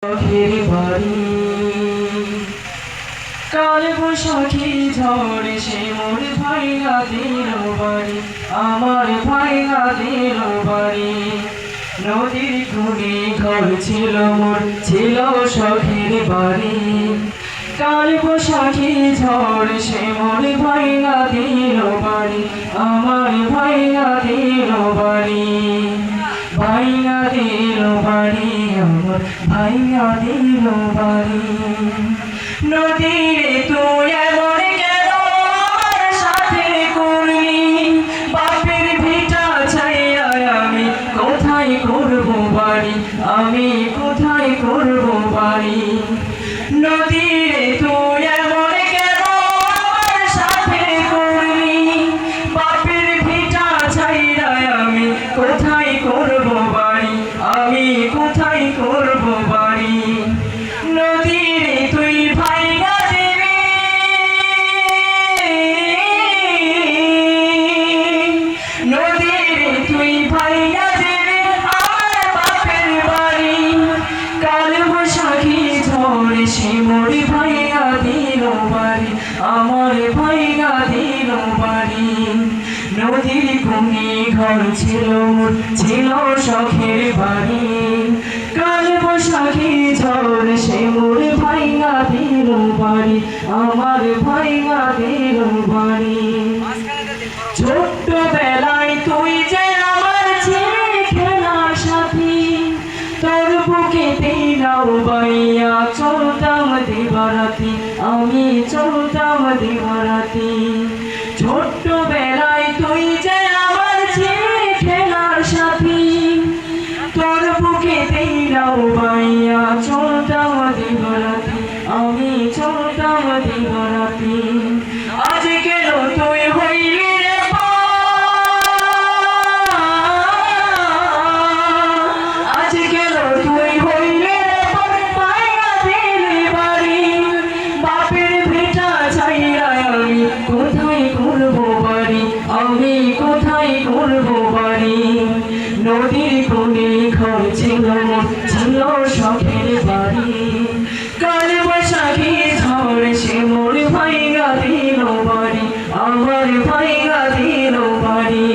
শখের বাড়ি কাল বৈশাখী ঝড় সে মোর ভাইয়া দিল বাড়ি, আমার ভাইয়া দিল বাড়ি। নদীর কোণে ঘর ছিল মোর, ছিল শখের বাড়ি। কাল বৈশাখী ঝড় সে মোর ভাইয়া দিল বাড়ি, আমার ভাইয়া দিল বাড়ি। ভাইয়া দিল বাড়ি, আমার ভাইয়া দিল বাড়ি। নদীরে তুই এমন কেন আমার সাথে করলি? বাপের ভিটা ছাইয়া আমি কোথায় করব বাড়ি, আমি কোথায় করব বাড়ি? নদীরে তুই এমন কেন আমার সাথে করলি? বাপের ভিটা ছাইয়া আমি কোথায় করব বাড়ি, আমি কোথায় করব বাড়ি? নদীরে তুই ভাইয়া দিবি, নদীরে তুই ভাইয়া দিবি আমার বাপের বাড়ি। কাল বৈশাখী ঝড় সে মোর ভাইয়া দিল বাড়ি, আমার ভাইয়া দিল বাড়ি। নদীর কোণে ঘর ছিল মোর, ছিল শখের বাড়ি। কাল বৈশাখী ঝড় সে মোর ভাইয়া দিল বাড়ি, আমার ভাইয়া দিল বাড়ি। ছোট্ট বেলায় তুই যে আমার ছেলে খেলার সাথী, তোর বুকেতে নাও বাইয়া চলতাম দিবারাতি, আমি চলতাম দিবারাতি। ছোট্ট বেলায় তুই যে আমার ছেলে খেলার সাথী, তোর বুকেতে নাও বাইয়া চলতাম দিবারাতি, আমি চলতাম দিবারাতি। আজ কেন তুই হইলি রে আজ কেন তুই হইলি রে পাইয়া দিলি বাড়ি? বাপের ভিটা ছাইয়া আমি কোথায় করব বাড়ি, আমি কোথায় করব বাড়ি? নদীর কোণে ঘর ছিল মোর, ছিল শখের বাড়ি। কাল বৈশাখী ঝড় সে মোর ভাইয়া দিল বাড়ি, আমার ভাইয়া দিল বাড়ি।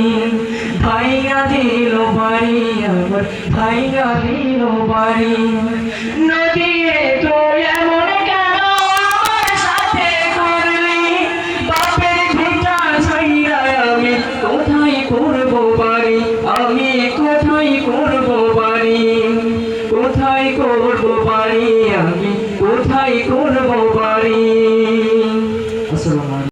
ভাইয়া দিল বাড়ি, আমার ভাইয়া দিল বাড়ি। নদীরে তুই এমন কেন আমার সাথে করলি? বাপের ভিটা ছাইয়া আমি কোথায় করব বাড়ি, আমি কোথায় করব বাড়ি? কোথায় করব বাড়ি, আমি কোথায় করব বাড়ি? আসসালামু আলাইকুম।